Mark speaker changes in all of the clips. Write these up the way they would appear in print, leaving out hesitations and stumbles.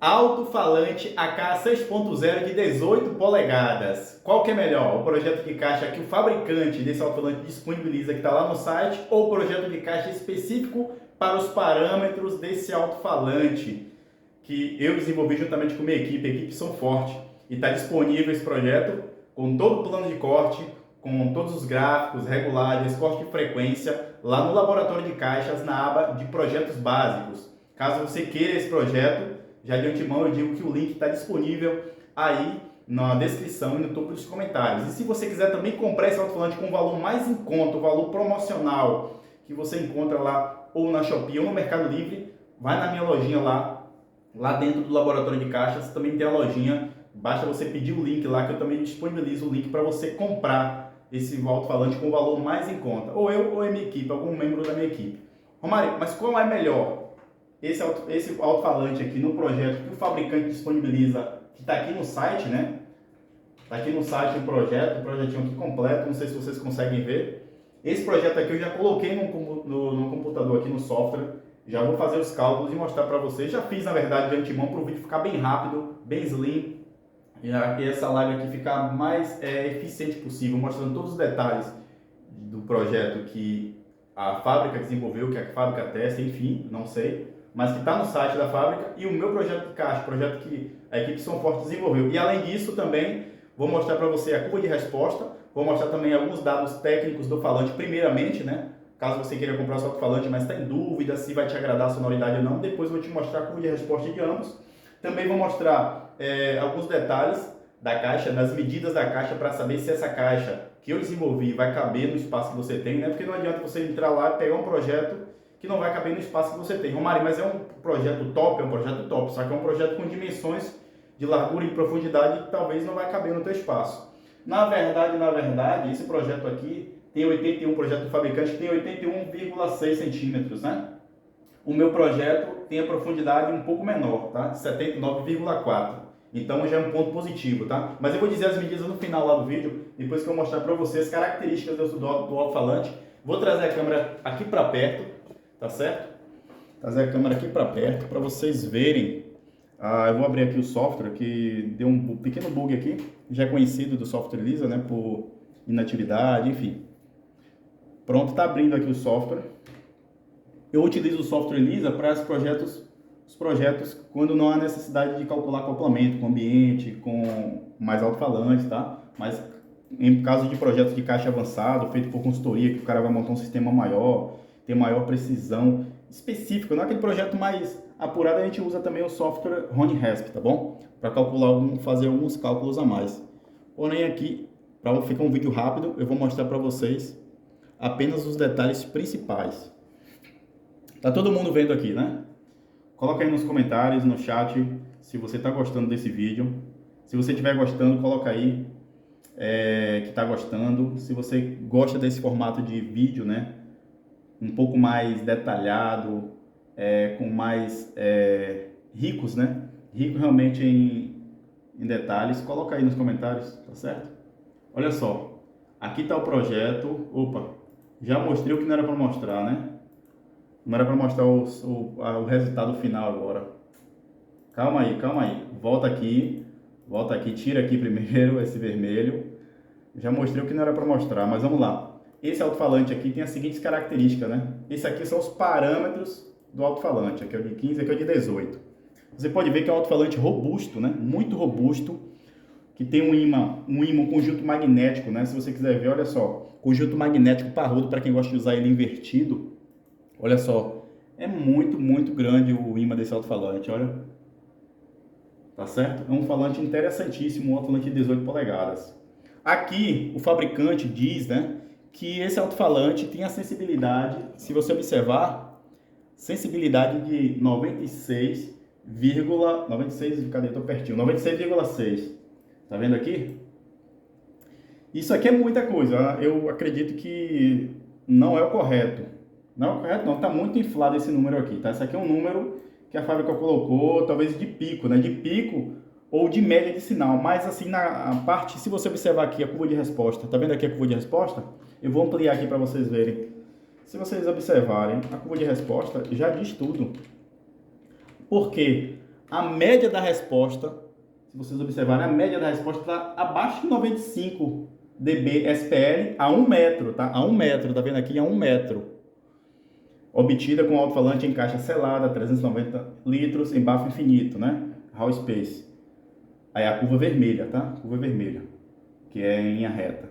Speaker 1: Alto-falante AK 6.0 de 18 polegadas. Qual que é melhor? O projeto de caixa que o fabricante desse alto-falante disponibiliza, que está lá no site, ou o projeto de caixa específico para os parâmetros desse alto-falante, que eu desenvolvi juntamente com minha equipe São Forte. E está disponível esse projeto com todo o plano de corte, com todos os gráficos, regulagens, corte de frequência, lá no laboratório de caixas, na aba de projetos básicos. Caso você queira esse projeto, já de antemão eu digo que o link está disponível aí na descrição e no topo dos comentários. E se você quiser também comprar esse alto-falante com um valor mais em conta, o valor promocional que você encontra lá ou na Shopee ou no Mercado Livre, vai na minha lojinha lá dentro do laboratório de caixas, também tem a lojinha, basta você pedir o link lá que eu também disponibilizo o link para você comprar esse alto-falante com o valor mais em conta, ou eu ou a minha equipe, algum membro da minha equipe. Romário, mas qual é melhor? Esse alto-falante aqui no projeto que o fabricante disponibiliza, que está aqui no site, né? Está aqui no site o projetinho aqui completo, não sei se vocês conseguem ver. Esse projeto aqui eu já coloquei no computador aqui no software, já vou fazer os cálculos e mostrar para vocês. Já fiz, na verdade, de antemão para o vídeo ficar bem rápido, bem slim, e essa live aqui ficar mais eficiente possível, mostrando todos os detalhes do projeto que a fábrica desenvolveu, que a fábrica testa, enfim, não sei, mas que está no site da fábrica, e o meu projeto de caixa, projeto que a equipe São Forte desenvolveu. E além disso também vou mostrar para você a curva de resposta, vou mostrar também alguns dados técnicos do falante primeiramente, né? Caso você queira comprar o seu alto-falante, mas está em dúvida se vai te agradar a sonoridade ou não, depois eu vou te mostrar a curva de resposta de ambos. Também vou mostrar alguns detalhes da caixa, das medidas da caixa, para saber se essa caixa que eu desenvolvi vai caber no espaço que você tem, né? Porque não adianta você entrar lá e pegar um projeto que não vai caber no espaço que você tem. Romário, mas é um projeto top, só que é um projeto com dimensões de largura e profundidade que talvez não vai caber no teu espaço. Na verdade, esse projeto aqui tem 81, projeto do fabricante tem 81,6 centímetros, né? O meu projeto tem a profundidade um pouco menor, tá? 79,4. Então já é um ponto positivo, tá? Mas eu vou dizer as medidas no final lá do vídeo, depois que eu mostrar para vocês as características do alto-falante. Vou trazer a câmera aqui para perto, tá certo? Trazer a câmera aqui para perto para vocês verem. Eu vou abrir aqui o software, que deu um pequeno bug aqui, já é conhecido do software Lisa, né? Por inatividade, enfim. Pronto, está abrindo aqui o software. Eu utilizo o software Lisa para os projetos quando não há necessidade de calcular acoplamento com ambiente, com mais alto-falante, tá? Mas em caso de projetos de caixa avançado, feito por consultoria, que o cara vai montar um sistema maior, ter maior precisão específica, não é aquele projeto mais apurado, a gente usa também o software RoniResp, tá bom? Para fazer alguns cálculos a mais. Porém aqui, para ficar um vídeo rápido, eu vou mostrar para vocês apenas os detalhes principais. Tá todo mundo vendo aqui, né? Coloca aí nos comentários, no chat, se você está gostando desse vídeo. Se você estiver gostando, coloca aí que está gostando. Se você gosta desse formato de vídeo, né? Um pouco mais detalhado, com mais ricos, né? Rico realmente em detalhes. Coloca aí nos comentários, tá certo? Olha só, aqui está o projeto. Opa, já mostrei o que não era para mostrar, né? Não era para mostrar o resultado final agora. Calma aí. Volta aqui, tira aqui primeiro esse vermelho. Já mostrei o que não era para mostrar, mas vamos lá. Esse alto-falante aqui tem as seguintes características, né? Esse aqui são os parâmetros do alto-falante. Aqui é o de 15, aqui é o de 18. Você pode ver que é um alto-falante robusto, né? Muito robusto, que tem um conjunto magnético, né? Se você quiser ver, olha só, conjunto magnético parrudo, para quem gosta de usar ele invertido. Olha só, é muito grande o ímã desse alto-falante, olha. Tá certo? É um falante interessantíssimo, um alto-falante de 18 polegadas. Aqui, o fabricante diz, né, que esse alto-falante tem a sensibilidade, se você observar, sensibilidade de 96, cadê? Tô pertinho, 96,6. Tá vendo aqui? Isso aqui é muita coisa, eu acredito que não é o correto. Não é o correto não, tá muito inflado esse número aqui, tá? Esse aqui é um número que a fábrica colocou, talvez de pico, né? De pico ou de média de sinal, mas assim na parte, se você observar aqui a curva de resposta, tá vendo aqui a curva de resposta? Eu vou ampliar aqui para vocês verem. Se vocês observarem, a curva de resposta já diz tudo. Por quê? A média da resposta, se vocês observarem, a média da resposta está abaixo de 95 dB SPL a 1 metro, tá? A 1 metro, tá vendo aqui? A 1 metro. Obtida com alto-falante em caixa selada, 390 litros, em bafo infinito, né? Hall Space. Aí a curva vermelha, tá? Curva vermelha, que é em linha reta.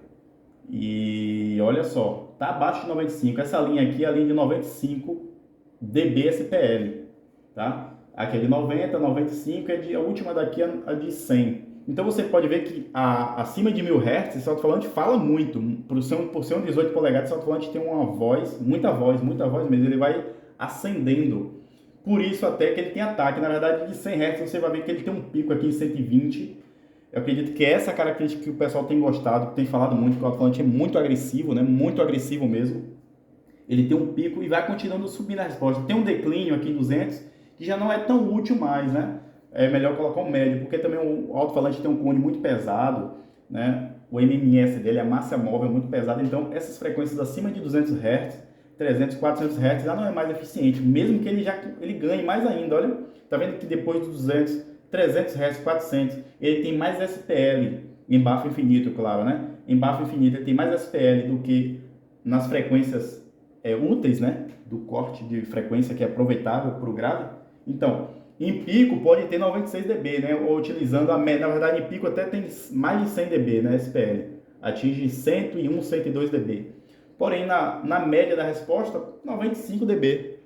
Speaker 1: E olha só, tá abaixo de 95. Essa linha aqui é a linha de 95 dB SPL, tá? Aqui é de 90, 95, a última daqui é a de 100. Então você pode ver que acima de 1000 Hz, esse alto-falante fala muito. Por ser um 18 polegadas, esse alto-falante tem uma voz, muita voz mesmo. Ele vai acendendo. Por isso até que ele tem ataque. Na verdade, de 100 Hz você vai ver que ele tem um pico aqui em 120. Eu acredito que essa característica que o pessoal tem gostado, que tem falado muito, que o alto-falante é muito agressivo, né? Muito agressivo mesmo. Ele tem um pico e vai continuando subindo a resposta. Tem um declínio aqui em 200, que já não é tão útil mais, né? É melhor colocar um médio, porque também o alto-falante tem um cone muito pesado, né? O MMS dele, a massa móvel é muito pesada, então essas frequências acima de 200 Hz, 300, 400 Hz já não é mais eficiente, mesmo que ele ganhe mais ainda. Olha, tá vendo que depois dos 200, 300 Hz, 400, ele tem mais SPL em bafo infinito, claro, né? Em bafo infinito ele tem mais SPL do que nas frequências úteis, né? Do corte de frequência que é aproveitável para o grave. Então, em pico pode ter 96 dB, né? Ou utilizando a média, na verdade em pico até tem mais de 100 dB, né? SPL, atinge 101, 102 dB. Porém, na média da resposta, 95 dB,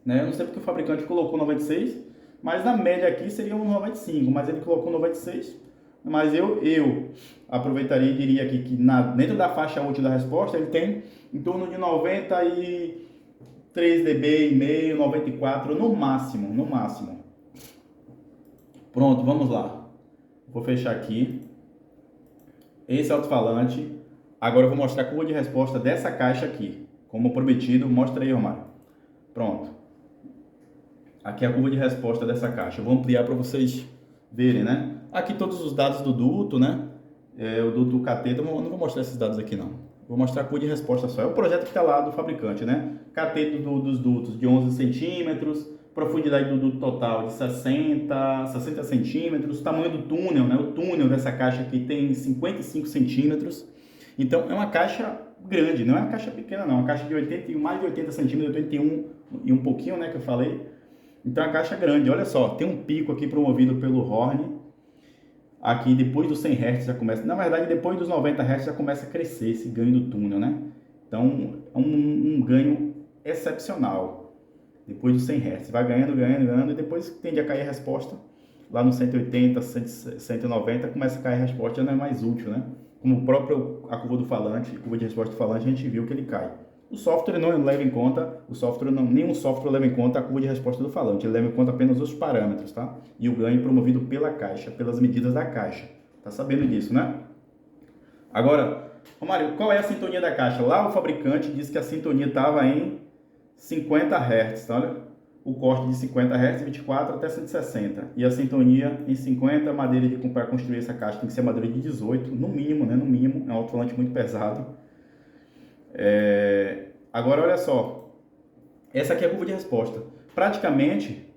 Speaker 1: né? Eu não sei porque o fabricante colocou 96, mas na média aqui seria um 95, mas ele colocou 96. Mas eu aproveitaria e diria aqui que dentro da faixa útil da resposta ele tem em torno de 93 dB e meio, 94 no máximo, no máximo. Pronto, vamos lá. Vou fechar aqui. Esse alto-falante. Agora eu vou mostrar a curva de resposta dessa caixa aqui. Como prometido, mostra aí, Romário. Pronto. Aqui é a curva de resposta dessa caixa. Eu vou ampliar para vocês verem, né? Aqui todos os dados do duto, né? O duto cateto, eu não vou mostrar esses dados aqui não. Vou mostrar a curva de resposta só. É o projeto que está lá do fabricante, né? Cateto dos dutos de 11 centímetros, profundidade do duto total de 60 centímetros, tamanho do túnel, né? O túnel dessa caixa aqui tem 55 centímetros. Então é uma caixa grande, não é uma caixa pequena não, é uma caixa de mais de 80 centímetros, 81 e um pouquinho, né, que eu falei. Então a caixa é grande, olha só, tem um pico aqui promovido pelo Horn. Aqui depois dos 100 Hz já começa, na verdade depois dos 90 Hz já começa a crescer esse ganho do túnel, né? Então é um ganho excepcional. Depois dos 100 Hz, vai ganhando e depois tende a cair a resposta. Lá no 180, 190 começa a cair a resposta, já não é mais útil, né? Como o próprio a curva do falante, a curva de resposta do falante, a gente viu que ele cai. O software não leva em conta, nenhum software leva em conta a curva de resposta do falante, ele leva em conta apenas os parâmetros, tá? E o ganho promovido pela caixa, pelas medidas da caixa. Tá sabendo disso, né? Agora, Romário, qual é a sintonia da caixa? Lá o fabricante disse que a sintonia estava em 50 Hz, tá? Olha, o corte de 50 Hz, 24 até 160. E a sintonia em 50, madeira para construir essa caixa tem que ser madeira de 18, no mínimo, né? No mínimo, é um alto-falante muito pesado. Agora olha só, essa aqui é a curva de resposta. Praticamente,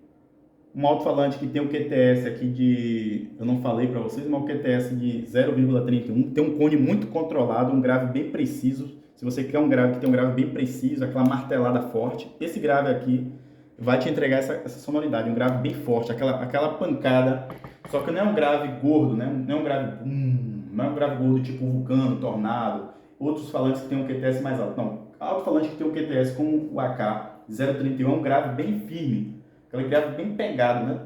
Speaker 1: um alto-falante que tem o QTS aqui eu não falei para vocês, mas o QTS de 0,31, tem um cone muito controlado, um grave bem preciso. Se você quer um grave que tem um grave bem preciso, aquela martelada forte, esse grave aqui vai te entregar essa sonoridade, um grave bem forte, aquela pancada, só que não é um grave gordo, né? Não é um grave não é um grave gordo tipo vulcano, tornado, outros falantes que tem um QTS mais alto. Não, alto-falante que tem um QTS como o AK-031 é um grave bem firme, aquele grave bem pegado, né?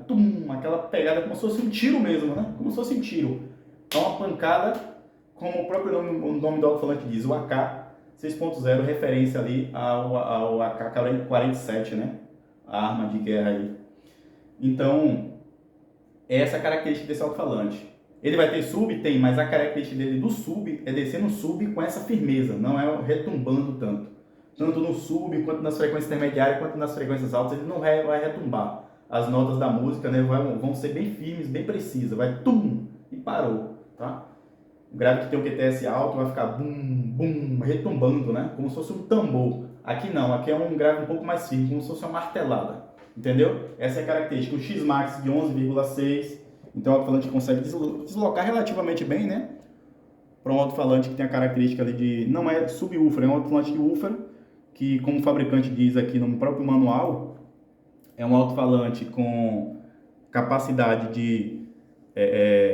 Speaker 1: Aquela pegada como se fosse um tiro mesmo, né? Como se fosse um tiro. É uma pancada, como o próprio nome do alto-falante diz, o AK 6.0, referência ali ao AK-47, né? A arma de guerra aí. Então, essa é a característica desse alto-falante. Ele vai ter sub? Tem, mas a característica dele do sub é descer no sub com essa firmeza, não é retumbando tanto. Tanto no sub, quanto nas frequências intermediárias, quanto nas frequências altas, ele não vai retumbar. As notas da música, né, vão ser bem firmes, bem precisas, vai tum e parou, tá? O grave que tem o QTS alto vai ficar bum, bum, retumbando, né? Como se fosse um tambor. Aqui não, aqui é um grave um pouco mais firme, como se fosse uma martelada. entendeu? Essa é a característica. O X-Max de 11,6, então o alto-falante consegue deslocar relativamente bem, né? Para um alto-falante que tem a característica ali de, não é subwoofer, é um alto-falante de woofer, que como o fabricante diz aqui no próprio manual, é um alto-falante com capacidade de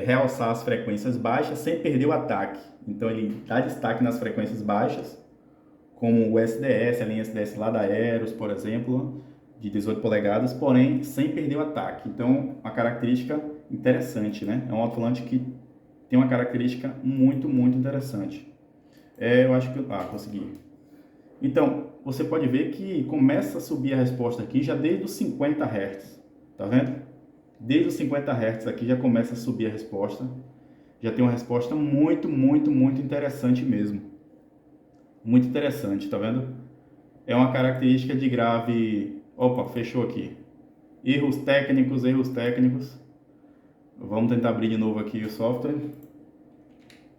Speaker 1: realçar as frequências baixas sem perder o ataque. Então ele dá destaque nas frequências baixas, como o SDS, a linha SDS lá da Aeros, por exemplo, de 18 polegadas, porém sem perder o ataque. Então, uma característica interessante, né? É um alto-falante que tem uma característica muito, muito interessante. Eu acho que... consegui. Então, você pode ver que começa a subir a resposta aqui já desde os 50 Hz. Tá vendo? Desde os 50 Hz aqui já começa a subir a resposta. Já tem uma resposta muito, muito, muito interessante mesmo. Muito interessante, tá vendo? É uma característica de grave... Opa, fechou aqui. Erros técnicos, erros técnicos. Vamos tentar abrir de novo aqui o software.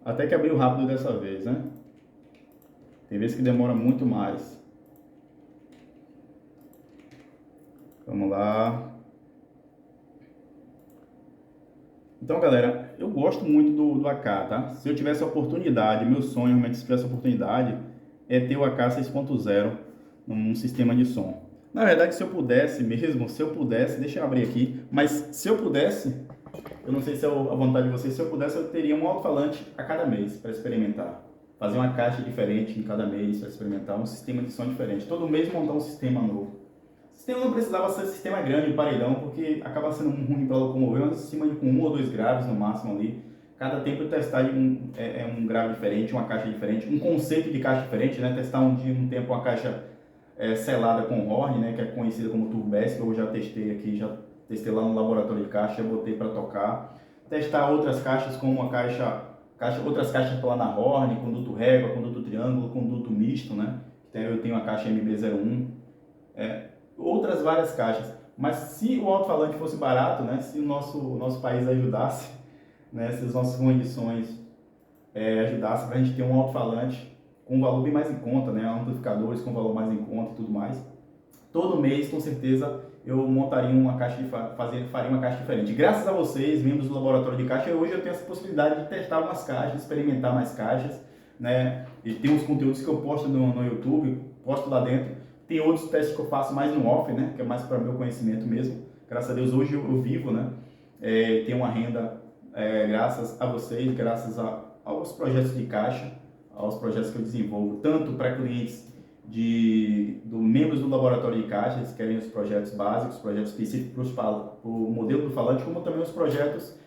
Speaker 1: Até que abriu rápido dessa vez, né? Tem vezes que demora muito mais. Vamos lá. Então, galera, eu gosto muito do AK, tá? Se eu tivesse a oportunidade, meu sonho realmente, se tivesse a oportunidade, é ter o AK 6.0 num sistema de som. Na verdade, se eu pudesse mesmo, deixa eu abrir aqui, mas se eu pudesse, eu não sei se é a vontade de vocês, se eu pudesse, eu teria um alto-falante a cada mês para experimentar. Fazer uma caixa diferente em cada mês para experimentar, um sistema de som diferente. Todo mês montar um sistema novo. O sistema não precisava ser sistema grande, paredão, porque acaba sendo ruim para locomover, mas sistema com 1 ou 2 graves no máximo ali. Cada tempo testar um grave diferente, uma caixa diferente, um conceito de caixa diferente, né? Testar um tempo uma caixa selada com horn, né? Que é conhecida como Turbes, que eu já testei aqui, já testei lá no laboratório de caixa, botei para tocar. Testar outras caixas como outras caixas planar horn, conduto régua, conduto triângulo, conduto misto, né? Então eu tenho a caixa MB01, outras várias caixas. Mas se o alto-falante fosse barato, né? Se o nosso país ajudasse, né? Se as nossas condições ajudassem para a gente ter um alto-falante com um valor bem mais em conta, né? Amplificadores com valor mais em conta e tudo mais. Todo mês, com certeza, eu montaria uma caixa faria uma caixa diferente. Graças a vocês, membros do laboratório de caixa, hoje eu tenho essa possibilidade de testar umas caixas, experimentar mais caixas, né? E tem uns conteúdos que eu posto no YouTube, posto lá dentro. Tem outros testes que eu faço mais no off, né? Que é mais para meu conhecimento mesmo. Graças a Deus, hoje eu vivo, né? Tenho uma renda graças a vocês, graças aos projetos de caixa, aos projetos que eu desenvolvo, tanto para clientes membros do laboratório de caixa, eles querem os projetos básicos, projetos específicos para o modelo do falante, como também os projetos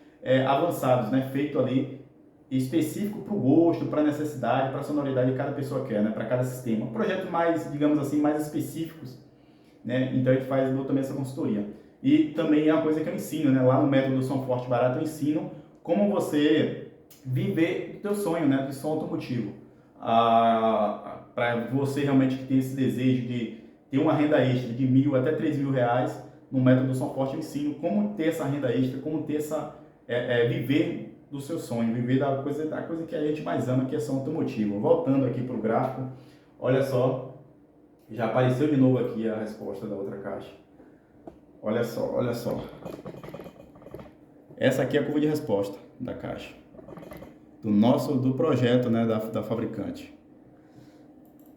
Speaker 1: avançados, né, feito ali específico para o gosto, para a necessidade, para a sonoridade que cada pessoa quer, né, para cada sistema. Projetos mais, digamos assim, mais específicos, né, então a gente faz também essa consultoria. E também é uma coisa que eu ensino, né, lá no método do Som Forte Barato eu ensino como você viver o teu sonho, né, do som automotivo. Para você realmente que tem esse desejo de ter uma renda extra de R$1.000 até R$3.000, no método do Som Forte eu ensino como ter essa renda extra, como ter viver do seu sonho, viver da coisa que a gente mais ama, que é som automotivo. Voltando aqui para o gráfico, olha só, já apareceu de novo aqui a resposta da outra caixa. Olha só, olha só. Essa aqui é a curva de resposta da caixa. Do projeto, né, da fabricante,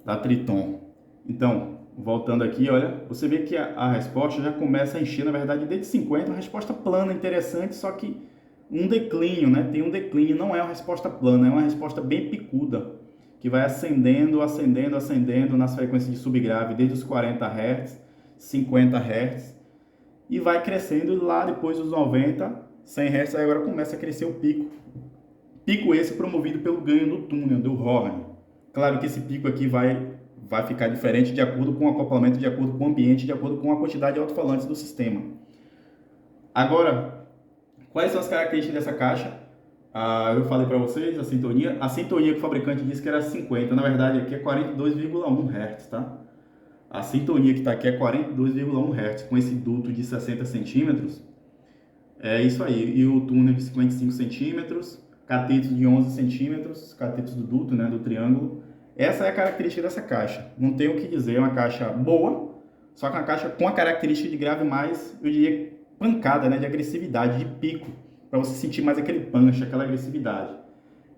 Speaker 1: da Triton. Então, voltando aqui, olha, você vê que a resposta já começa a encher, na verdade, desde 50, uma resposta plana, interessante, só que um declínio, né, tem um declínio, não é uma resposta plana, é uma resposta bem picuda, que vai ascendendo, ascendendo, ascendendo nas frequências de subgrave, desde os 40 Hz, 50 Hz, e vai crescendo lá depois dos 90, 100 Hz, aí agora começa a crescer o pico. Pico esse promovido pelo ganho do túnel, do horn. Claro que esse pico aqui vai ficar diferente de acordo com o acoplamento, de acordo com o ambiente, de acordo com a quantidade de alto-falantes do sistema. Agora, quais são as características dessa caixa? Eu falei para vocês, a sintonia que o fabricante disse que era 50, na verdade aqui é 42,1 Hz, tá? A sintonia que está aqui é 42,1 Hz, com esse duto de 60 centímetros. É isso aí, e o túnel de 55 centímetros, catetos de 11 centímetros, catetos do duto, né, do triângulo. Essa é a característica dessa caixa. Não tenho o que dizer, é uma caixa boa, Só que uma caixa com a característica de grave mais, eu diria, pancada, né? De agressividade, de pico, para você sentir mais aquele punch, aquela agressividade.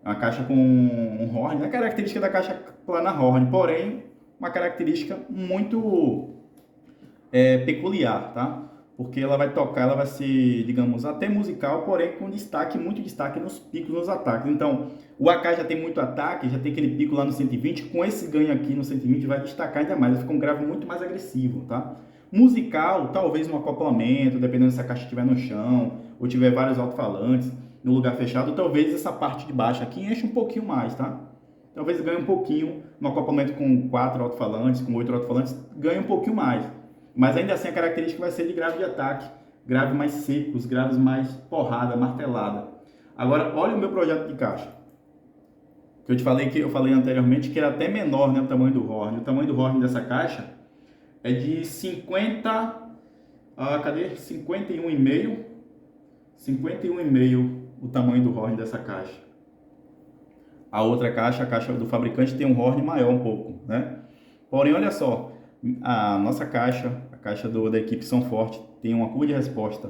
Speaker 1: É uma caixa com um horn, não é característica da caixa planar horn, porém, uma característica muito peculiar, tá? Porque ela vai tocar, ela vai ser, digamos, até musical, porém com destaque, muito destaque nos picos, nos ataques. Então, o AK já tem muito ataque, já tem aquele pico lá no 120, com esse ganho aqui no 120 vai destacar ainda mais, vai ficar um grave muito mais agressivo, tá? Musical, talvez no acoplamento, dependendo se a caixa estiver no chão, ou tiver vários alto-falantes no lugar fechado, talvez essa parte de baixo aqui enche um pouquinho mais, tá? Talvez ganhe um pouquinho no acoplamento com 4 alto-falantes, com 8 alto-falantes, ganhe um pouquinho mais. Mas ainda assim a característica vai ser de grave de ataque, grave mais secos, graves mais porrada, martelada. Agora, olha o meu projeto de caixa. Que eu falei anteriormente que era até menor, né, o tamanho do horn. O tamanho do horn dessa caixa é de 51,5. 51,5 o tamanho do horn dessa caixa. A outra caixa, a caixa do fabricante, tem um horn maior um pouco, né? Porém, olha só, a nossa caixa, a caixa da equipe Som Forte, tem uma curva de resposta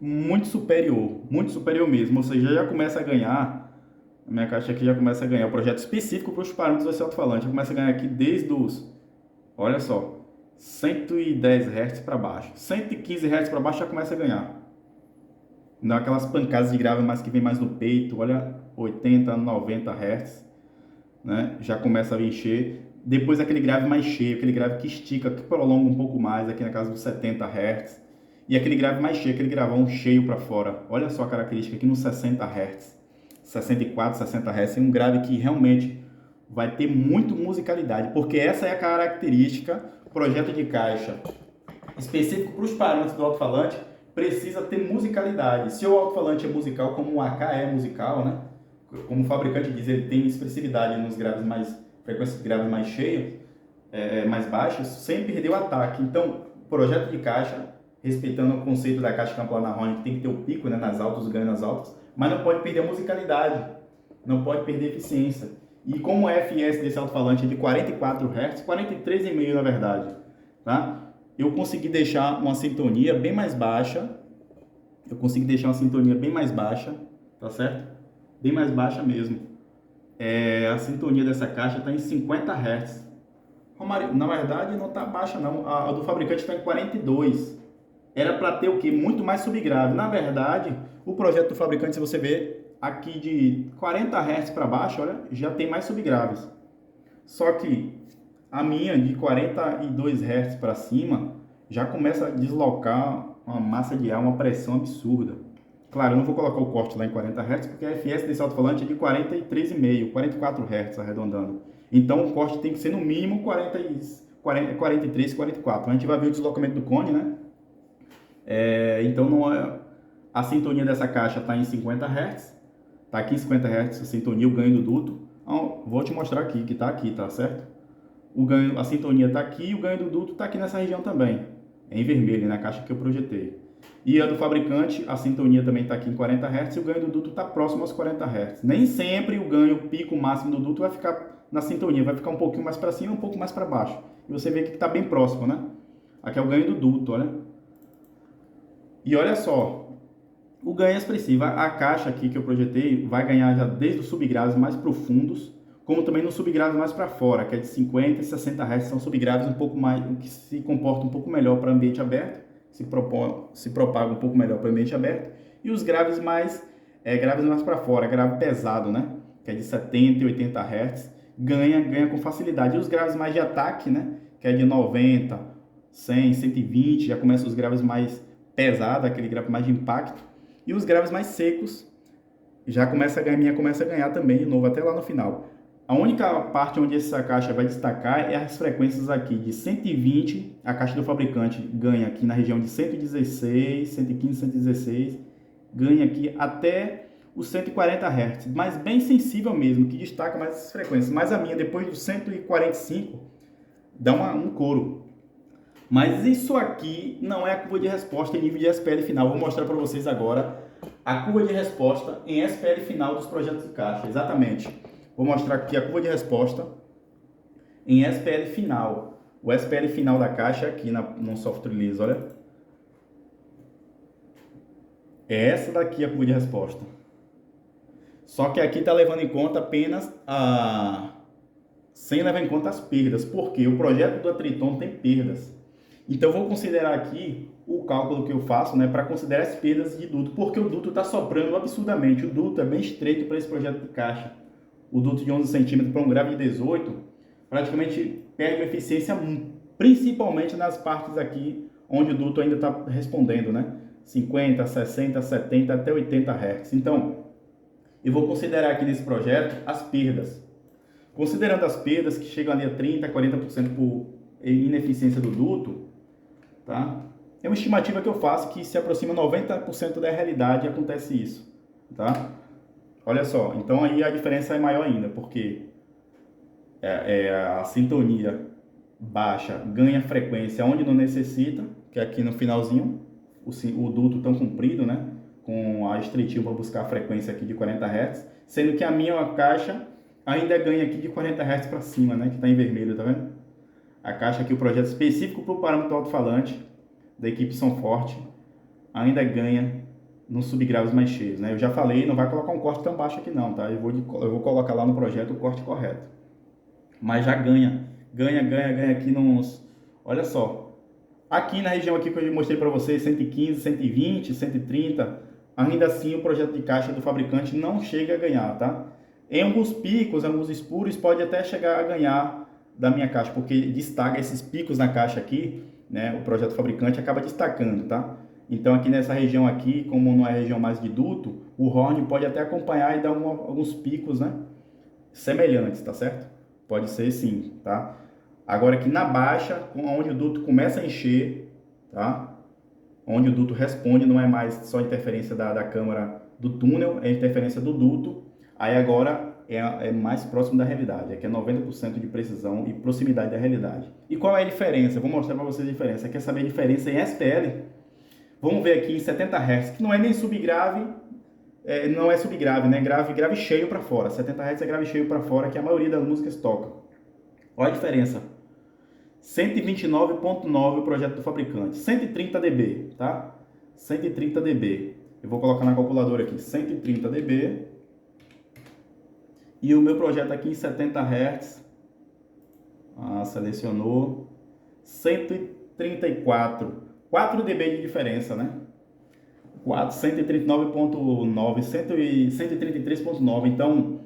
Speaker 1: muito superior mesmo, ou seja, já começa a ganhar, a minha caixa aqui já começa a ganhar o projeto específico para os parâmetros desse alto-falante, já começa a ganhar aqui desde os, olha só, 110 Hz para baixo, 115 Hz para baixo já começa a ganhar. Dá aquelas pancadas de grave mais que vem mais no peito, olha, 80, 90 Hz, né? Já começa a encher. Depois aquele grave mais cheio, aquele grave que estica, que prolonga um pouco mais, aqui na casa dos 70 Hz. E aquele grave mais cheio, aquele gravão cheio para fora. Olha só a característica aqui nos 60 Hz. 64, 60 Hz. É um grave que realmente vai ter muito musicalidade, porque essa é a característica, projeto de caixa específico para os parâmetros do alto-falante, precisa ter musicalidade. Se o alto-falante é musical, como o AK é musical, né? Como o fabricante diz, ele tem expressividade nos graves mais frequências graves mais cheias, mais baixas, sem perder o ataque. Então, projeto de caixa, respeitando o conceito da caixa planar horn, que tem que ter o pico, né, nas altas, o ganho nas altas, mas não pode perder a musicalidade, não pode perder a eficiência. E como o FS desse alto-falante é de 44 Hz, 43,5 na verdade, tá? Eu consegui deixar uma sintonia bem mais baixa, tá certo? Bem mais baixa mesmo. A sintonia dessa caixa está em 50 Hz. Romário, na verdade não está baixa não, a do fabricante está em 42. Era para ter o que? Muito mais subgrave. Na verdade, o projeto do fabricante, se você ver aqui de 40 Hz para baixo, olha, já tem mais subgraves. Só que a minha de 42 Hz para cima já começa a deslocar uma massa de ar, uma pressão absurda. Claro, eu não vou colocar o corte lá em 40 Hz, porque a FS desse alto-falante é de 43,5, 44 Hz arredondando. Então o corte tem que ser no mínimo 43, 44. A gente vai ver o deslocamento do cone, né? Então não é... a sintonia dessa caixa está em 50 Hz. Está aqui em 50 Hz a sintonia, o ganho do duto. Então, vou te mostrar aqui, que está aqui, tá certo? A sintonia está aqui e o ganho do duto está aqui nessa região também. É em vermelho, na caixa que eu projetei. E a do fabricante, a sintonia também está aqui em 40 Hz e o ganho do duto está próximo aos 40 Hz. Nem sempre o ganho, o pico máximo do duto vai ficar na sintonia, vai ficar um pouquinho mais para cima e um pouco mais para baixo. E você vê que está bem próximo, né? Aqui é o ganho do duto, olha. E olha só, o ganho é expressivo. A caixa aqui que eu projetei vai ganhar já desde os subgraves mais profundos, como também nos subgraves mais para fora, que é de 50 e 60 Hz, são subgraves um pouco mais, que se comportam um pouco melhor para ambiente aberto. Se propaga um pouco melhor para o ambiente aberto, e os graves mais para fora, grave pesado, né? Que é de 70 e 80 Hz, ganha com facilidade. E os graves mais de ataque, né? Que é de 90, 100, 120, já começam os graves mais pesados, aquele grave mais de impacto. E os graves mais secos, já começa a ganhar também de novo, até lá no final. A única parte onde essa caixa vai destacar é as frequências aqui de 120, a caixa do fabricante ganha aqui na região de 116, 115, 116, ganha aqui até os 140 Hz, mas bem sensível mesmo, que destaca mais essas frequências. Mas a minha, depois dos 145, dá um coro. Mas isso aqui não é a curva de resposta em nível de SPL final. Vou mostrar para vocês agora a curva de resposta em SPL final dos projetos de caixa, exatamente. Vou mostrar aqui a curva de resposta em SPL final. O SPL final da caixa é aqui no software release, olha. É essa daqui a curva de resposta. Só que aqui está levando em conta apenas sem levar em conta as perdas, porque o projeto do Triton tem perdas. Então, eu vou considerar aqui o cálculo que eu faço, né, para considerar as perdas de duto, porque o duto está soprando absurdamente. O duto é bem estreito para esse projeto de caixa. O duto de 11 centímetros para um grave de 18, praticamente perde uma eficiência, principalmente nas partes aqui, onde o duto ainda está respondendo, né? 50, 60, 70, até 80 Hz. Então, eu vou considerar aqui nesse projeto as perdas. Considerando as perdas que chegam ali a 30, 40% por ineficiência do duto, tá? É uma estimativa que eu faço que se aproxima 90% da realidade e acontece isso, tá? Olha só, então aí a diferença é maior ainda, porque a sintonia baixa ganha frequência onde não necessita, que é aqui no finalzinho, o duto tão comprido, né? Com a estreitinho para buscar a frequência aqui de 40 Hz, sendo que a minha caixa ainda ganha aqui de 40 Hz para cima, né? Que está em vermelho, tá vendo? A caixa aqui, o projeto específico para o parâmetro alto-falante da equipe Som Forte, ainda ganha nos subgraves mais cheios, né? Eu já falei, não vai colocar um corte tão baixo aqui não, tá? Eu vou colocar lá no projeto o corte correto. Mas já ganha aqui nos... Olha só, aqui na região aqui que eu mostrei para vocês, 115, 120, 130, ainda assim o projeto de caixa do fabricante não chega a ganhar, tá? Em alguns picos, em alguns espúrios, pode até chegar a ganhar da minha caixa, porque destaca esses picos na caixa aqui, né? O projeto fabricante acaba destacando, tá? Então aqui nessa região aqui, como não é região mais de duto, o horn pode até acompanhar e dar alguns picos, né? Semelhantes, tá certo? Pode ser sim, tá? Agora aqui na baixa, onde o duto começa a encher, tá? Onde o duto responde, não é mais só interferência da câmara do túnel, é interferência do duto. Aí agora é mais próximo da realidade, aqui é 90% de precisão e proximidade da realidade. E qual é a diferença? Eu vou mostrar para vocês a diferença. Quer saber a diferença em SPL? Vamos ver aqui em 70 Hz, que não é nem subgrave, não é subgrave, né? Grave cheio para fora. 70 Hz é grave cheio para fora, que a maioria das músicas toca. Olha a diferença. 129.9 o projeto do fabricante. 130 dB, tá? 130 dB. Eu vou colocar na calculadora aqui, 130 dB. E o meu projeto aqui em 70 Hz, selecionou 134, 4 dB de diferença, né? 139.9, 133.9, então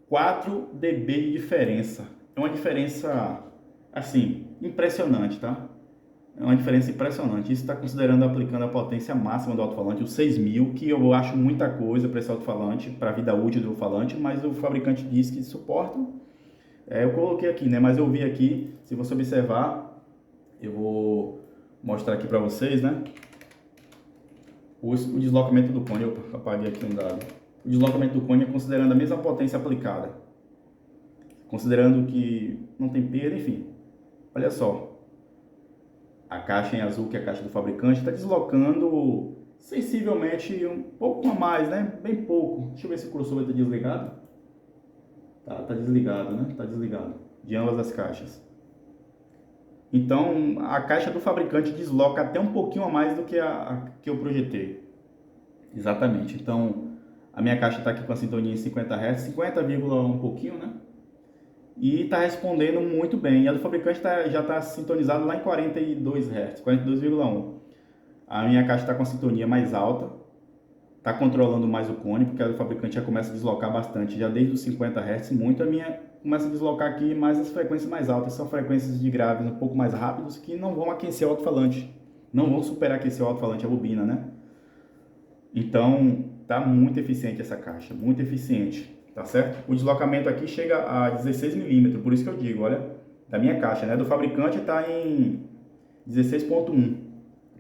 Speaker 1: 4 dB de diferença. É uma diferença, assim, impressionante, tá? É uma diferença impressionante. Isso está considerando aplicando a potência máxima do alto-falante, o 6000, que eu acho muita coisa para esse alto-falante, para a vida útil do falante, mas o fabricante diz que suporta. Eu coloquei aqui, né? Mas eu vi aqui, se você observar, eu vou mostrar aqui para vocês, né? O deslocamento do cone, eu apaguei aqui um dado. O deslocamento do cone é considerando a mesma potência aplicada. Considerando que não tem perda, enfim. Olha só. A caixa em azul, que é a caixa do fabricante, está deslocando sensivelmente um pouco a mais, né? Bem pouco. Deixa eu ver se o crossover está desligado. Tá desligado, né? Tá desligado. De ambas as caixas. Então, a caixa do fabricante desloca até um pouquinho a mais do que a que eu projetei. Exatamente. Então, a minha caixa está aqui com a sintonia em 50 Hz, 50, um pouquinho, né? E está respondendo muito bem. E a do fabricante já está sintonizado lá em 42 Hz, 42,1. A minha caixa está com a sintonia mais alta, está controlando mais o cone, porque a do fabricante já começa a deslocar bastante, já desde os 50 Hz, muito. A minha começa a deslocar aqui mais as frequências mais altas, são frequências de graves um pouco mais rápidos, que não vão aquecer o alto-falante, não vão superaquecer o alto-falante, a bobina, né? Então, está muito eficiente essa caixa, muito eficiente. Tá certo? O deslocamento aqui chega a 16 milímetros, por isso que eu digo, olha, da minha caixa, né? Do fabricante está em 16.1,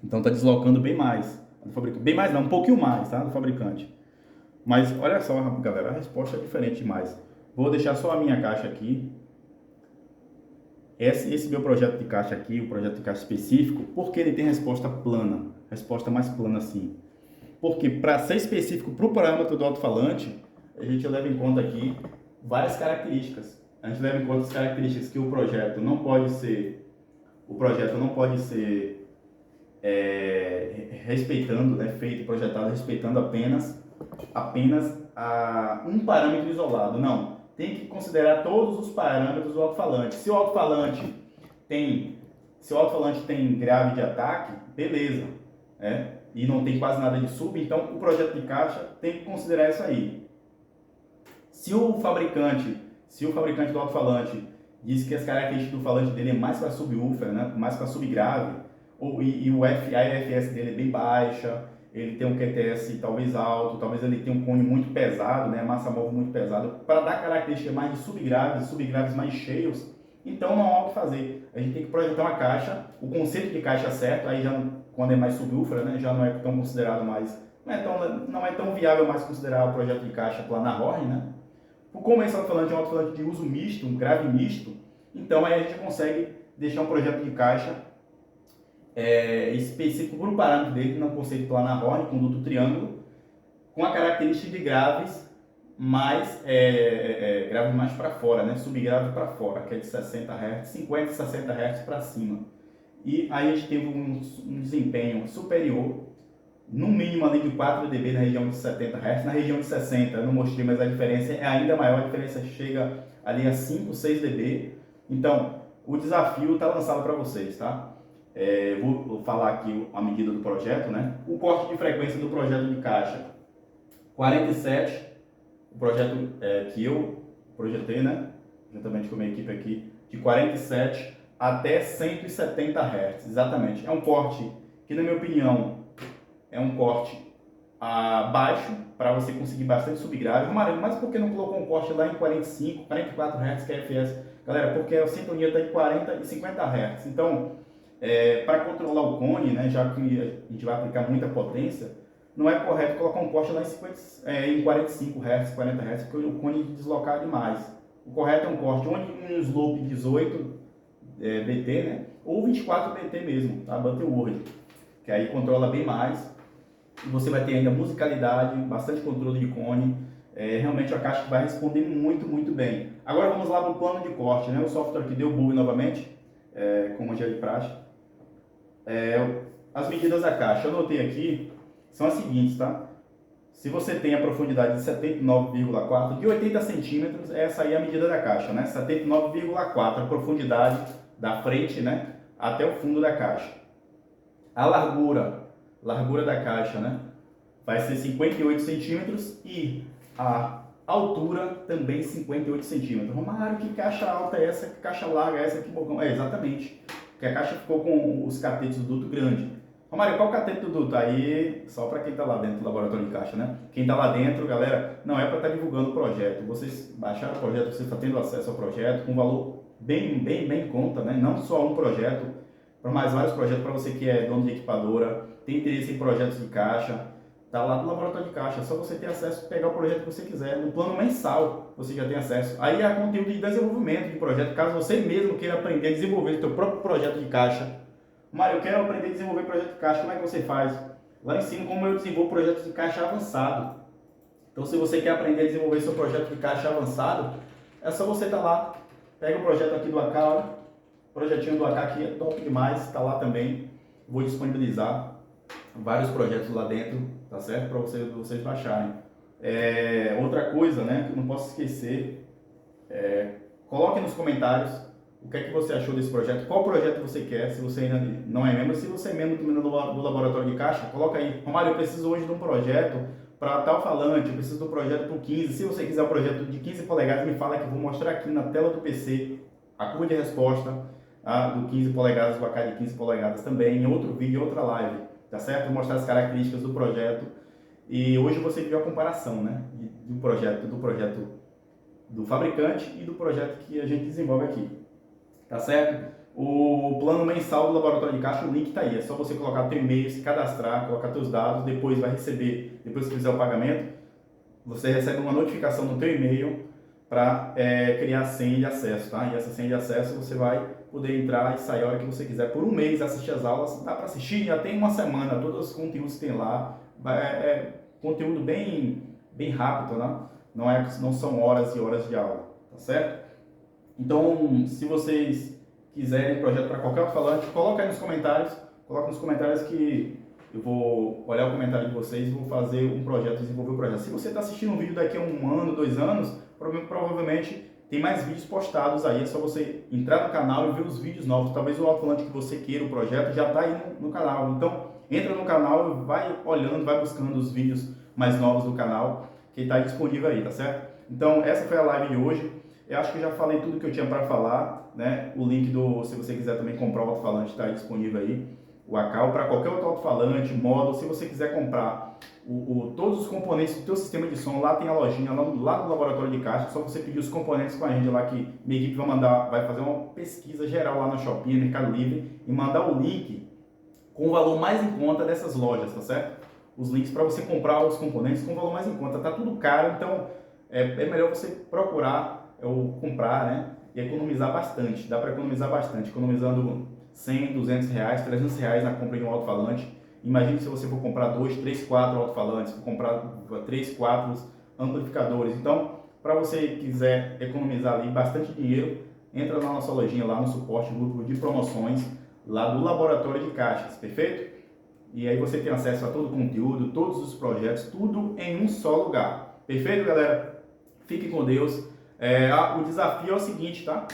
Speaker 1: então está deslocando bem mais. Do fabricante, bem mais não, um pouquinho mais, tá? Do fabricante. Mas olha só, galera, a resposta é diferente demais. Vou deixar só a minha caixa aqui. Esse meu projeto de caixa aqui, o projeto de caixa específico, porque ele tem resposta plana, resposta mais plana assim. Porque para ser específico para o parâmetro do alto-falante, a gente leva em conta aqui várias características. A gente leva em conta as características que o projeto não pode ser o projeto não pode ser respeitando, né, feito, projetado respeitando apenas um parâmetro isolado. Não, tem que considerar todos os parâmetros do alto-falante. Se o alto-falante tem grave de ataque, beleza, e não tem quase nada de sub, então o projeto de caixa tem que considerar isso aí. Se o fabricante do alto-falante diz que as características do falante dele é mais para subwoofer, né, mais para subgrave, e a IFS dele é bem baixa, ele tem um QTS talvez alto, talvez ele tenha um cone muito pesado, né, massa móvel muito pesado, para dar características mais de subgraves mais cheios, então não há o que fazer. A gente tem que projetar uma caixa, o conceito de caixa certo, aí já quando é mais subwoofer, né, já não é tão considerado mais, não é tão viável mais considerar o projeto de caixa planar Horn, né? Como esse alto-falante é um alto-falante de uso misto, um grave misto, então aí a gente consegue deixar um projeto de caixa específico para o parâmetro dele, no conceito planar Horn, conduto triângulo, com a característica de graves grave mais para fora, né? Subgrave para fora, que é de 60 Hz, 50 e 60 Hz para cima. E aí a gente teve um desempenho superior, no mínimo ali de 4 dB na região de 70 Hz, na região de 60 eu não mostrei, mas a diferença é ainda maior, a diferença chega ali a 5, 6 dB. Então, o desafio está lançado para vocês, tá? Vou falar aqui a medida do projeto, né? O corte de frequência do projeto de caixa 47, o projeto que eu projetei, né? Juntamente com a minha equipe aqui, de 47 até 170 Hz, exatamente. É um corte que, na minha opinião, é um corte baixo, para você conseguir bastante subgrave. Romário, mas por que não colocou um corte lá em 45, 44 Hz que é FS? Galera, porque a sintonia está em 40 e 50 Hz. Então, para controlar o cone, né, já que a gente vai aplicar muita potência, não é correto colocar um corte lá em 45 Hz, 40 Hz, porque o cone deslocar demais. O correto é um corte onde um slope 18 BT, né, ou 24 BT mesmo, tá? Butterworth, que aí controla bem mais. E você vai ter ainda musicalidade, bastante controle de cone. Realmente a caixa vai responder muito, muito bem. Agora vamos lá para o plano de corte, né? O software aqui deu bug novamente, como já é de praxe. As medidas da caixa, eu anotei aqui, são as seguintes, tá? Se você tem a profundidade de 79,4, de 80 centímetros, essa aí é a medida da caixa, né? 79,4 a profundidade da frente, né, até o fundo da caixa. A largura da caixa, né, vai ser 58 centímetros e a altura também 58 centímetros. Romário, que caixa alta é essa? Que caixa larga é essa? Que bocão? Exatamente, porque a caixa ficou com os catetos do duto grande. Romário, qual o catete do duto? Aí, só para quem está lá dentro do laboratório de caixa, né? Quem está lá dentro, galera, não é para estar divulgando o projeto. Vocês baixaram o projeto, você está tendo acesso ao projeto com valor bem em conta, né? Não só um projeto, para mais vários projetos, para você que é dono de equipadora, tem interesse em projetos de caixa, tá lá no laboratório de caixa, é só você ter acesso, pegar o projeto que você quiser, no plano mensal você já tem acesso. Aí há conteúdo de desenvolvimento de projeto, caso você mesmo queira aprender a desenvolver o seu próprio projeto de caixa. Mário, eu quero aprender a desenvolver projeto de caixa, como é que você faz? Lá ensino como eu desenvolvo projetos de caixa avançado. Então se você quer aprender a desenvolver seu projeto de caixa avançado, é só você estar lá, pega o projeto aqui do AK, olha, o projetinho do AK aqui é top demais, está lá também, vou disponibilizar vários projetos lá dentro, tá certo? Para vocês baixarem. Outra coisa, né, que eu não posso esquecer, coloque nos comentários o que é que você achou desse projeto, qual projeto você quer, se você ainda não é membro, se você é membro do laboratório de caixa, coloca aí, Romário, eu preciso hoje de um projeto para tal falante, eu preciso de um projeto para 15, se você quiser um projeto de 15 polegadas, me fala que eu vou mostrar aqui na tela do PC a curva de resposta do 15 polegadas, do AK de 15 polegadas também, em outro vídeo, em outra live, tá certo? Vou mostrar as características do projeto e hoje você viu a comparação, né, do projeto do fabricante e do projeto que a gente desenvolve aqui. Tá certo? O plano mensal do laboratório de caixa, o link tá aí. É só você colocar teu e-mail, se cadastrar, colocar teus dados, depois vai receber, depois que fizer o pagamento, você recebe uma notificação no teu e-mail para criar a senha de acesso, tá? E essa senha de acesso você vai poder entrar e sair a hora que você quiser. Por um mês assistir as aulas, dá para assistir, já tem uma semana, todos os conteúdos que tem lá, conteúdo bem rápido, né? Não são horas e horas de aula, tá certo? Então, se vocês quiserem projeto para qualquer alto-falante, coloca aí nos comentários. Coloca nos comentários que eu vou olhar o comentário de vocês e vou fazer um projeto, desenvolver um projeto. Se você está assistindo um vídeo daqui a 1 ano, 2 anos, provavelmente tem mais vídeos postados aí. É só você entrar no canal e ver os vídeos novos. Talvez o alto-falante que você queira, o projeto, já está aí no canal. Então, entra no canal e vai olhando, vai buscando os vídeos mais novos do canal, que está disponível aí, tá certo? Então, essa foi a live de hoje. Eu acho que eu já falei tudo que eu tinha para falar, né? O link se você quiser também comprar o alto-falante, está disponível aí. O ACAL para qualquer outro alto-falante, módulo, se você quiser comprar todos os componentes do teu sistema de som, lá tem a lojinha, lá no laboratório de caixa, só você pedir os componentes com a gente lá, que minha equipe vai fazer uma pesquisa geral lá na Shopee, no Mercado Livre, e mandar o link com o valor mais em conta dessas lojas, tá certo? Os links para você comprar os componentes com o valor mais em conta, tá tudo caro, então é melhor você procurar ou comprar, né? E economizar bastante, dá para economizar bastante, economizando 100, 200 reais, 300 reais na compra de um alto-falante. Imagine se você for comprar 2, 3, 4 alto-falantes, for comprar 3, 4 amplificadores. Então, para você quiser economizar ali bastante dinheiro, entra na nossa lojinha, lá no suporte, grupo de promoções, lá do Laboratório de Caixas, perfeito? E aí você tem acesso a todo o conteúdo, todos os projetos, tudo em um só lugar. Perfeito, galera? Fiquem com Deus. O desafio é o seguinte, tá?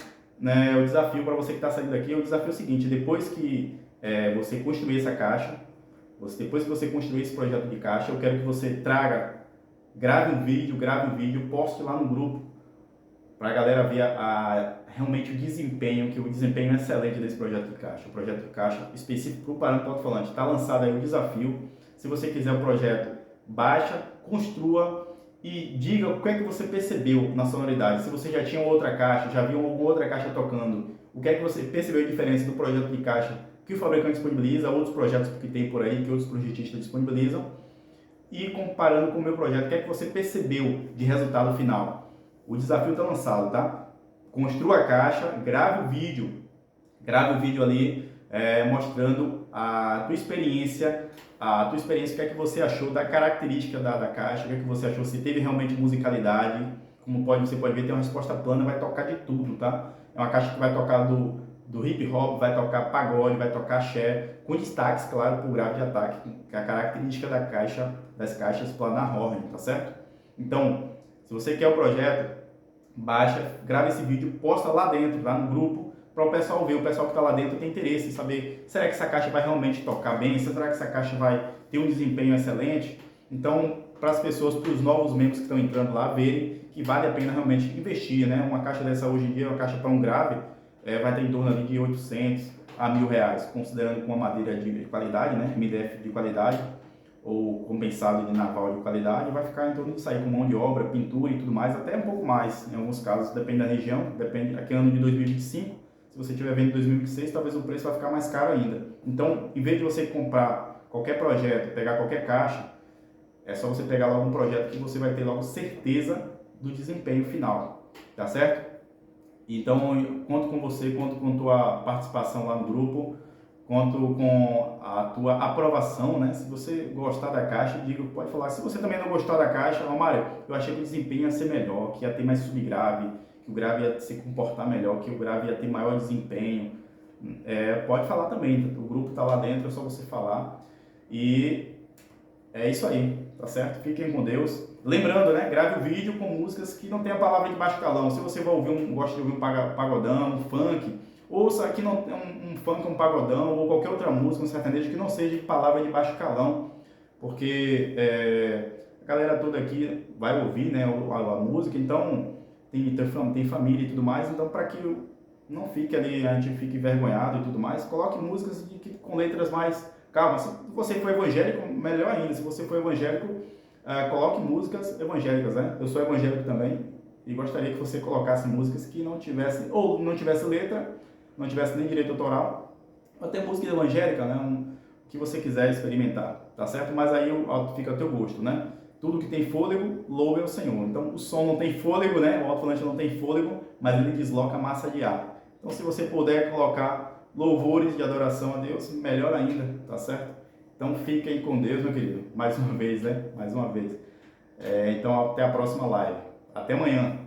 Speaker 1: O desafio para você que está saindo daqui, o desafio é o seguinte: depois que você construir essa caixa, depois que você construir esse projeto de caixa, eu quero que você grave um vídeo, poste lá no grupo, para a galera ver realmente o desempenho excelente desse projeto de caixa. O projeto de caixa específico para o parâmetro alto-falante. Está lançado aí o desafio. Se você quiser o projeto, baixa, construa e diga o que é que você percebeu na sonoridade. Se você já tinha outra caixa, já viu alguma outra caixa tocando, o que é que você percebeu a diferença do projeto de caixa que o fabricante disponibiliza, outros projetos que tem por aí, que outros projetistas disponibilizam, e comparando com o meu projeto, o que é que você percebeu de resultado final. O desafio está lançado, tá? Construa a caixa, grave o vídeo ali, mostrando a tua experiência, o que é que você achou da característica da caixa, o que é que você achou, se teve realmente musicalidade. Você pode ver, tem uma resposta plana, vai tocar de tudo, tá? É uma caixa que vai tocar do hip hop, vai tocar pagode, vai tocar axé, com destaques, claro, para o grave de ataque, que é a característica das caixas planar Horn, tá certo? Então, se você quer o projeto, baixa, grava esse vídeo, posta lá dentro, lá no grupo, para o pessoal ver. O pessoal que está lá dentro tem interesse em saber, será que essa caixa vai realmente tocar bem? Será que essa caixa vai ter um desempenho excelente? Então, para as pessoas, para os novos membros que estão entrando lá, verem que vale a pena realmente investir, né? Uma caixa dessa hoje em dia, uma caixa para um grave, vai ter em torno ali de 800 a R$ 1.000, considerando com uma madeira de qualidade, né? MDF de qualidade, ou compensado de naval de qualidade, vai ficar em torno disso aí, com mão de obra, pintura e tudo mais, até um pouco mais, em alguns casos, depende da região, depende, aqui é ano de 2025, se você estiver vendo em 2026, talvez o preço vai ficar mais caro ainda. Então, em vez de você comprar qualquer projeto, pegar qualquer caixa, é só você pegar logo um projeto que você vai ter logo certeza do desempenho final, tá certo? Então, eu conto com você, conto com tua participação lá no grupo, conto com a tua aprovação, né? Se você gostar da caixa, pode falar. Se você também não gostar da caixa, Mário, eu achei que o desempenho ia ser melhor, que ia ter mais subgrave, que o grave ia se comportar melhor, que o grave ia ter maior desempenho. Pode falar também, o grupo está lá dentro, é só você falar. E é isso aí, tá certo? Fiquem com Deus. Lembrando, né? Grave o vídeo com músicas que não tem a palavra de baixo calão. Se você gosta de ouvir um pagodão, um funk, ouça aqui um funk, um pagodão ou qualquer outra música, um sertanejo que não seja de palavra de baixo calão, porque a galera toda aqui vai ouvir, né, a música, então tem família e tudo mais, então para que não fique ali, a gente fique envergonhado e tudo mais, coloque músicas com letras mais calmas. Se você for evangélico, melhor ainda. Se você for evangélico, coloque músicas evangélicas, né? Eu sou evangélico também e gostaria que você colocasse músicas que não tivesse letra, não tivesse nem direito autoral, ou até música evangélica, né? O que você quiser experimentar, tá certo? Mas aí fica a teu gosto, né? Tudo que tem fôlego, louve ao Senhor. Então, o som não tem fôlego, né? O alto-falante não tem fôlego, mas ele desloca massa de ar. Então, se você puder colocar louvores de adoração a Deus, melhor ainda, tá certo? Então, fiquem com Deus, meu querido. Mais uma vez, né? Mais uma vez. Então, até a próxima live. Até amanhã.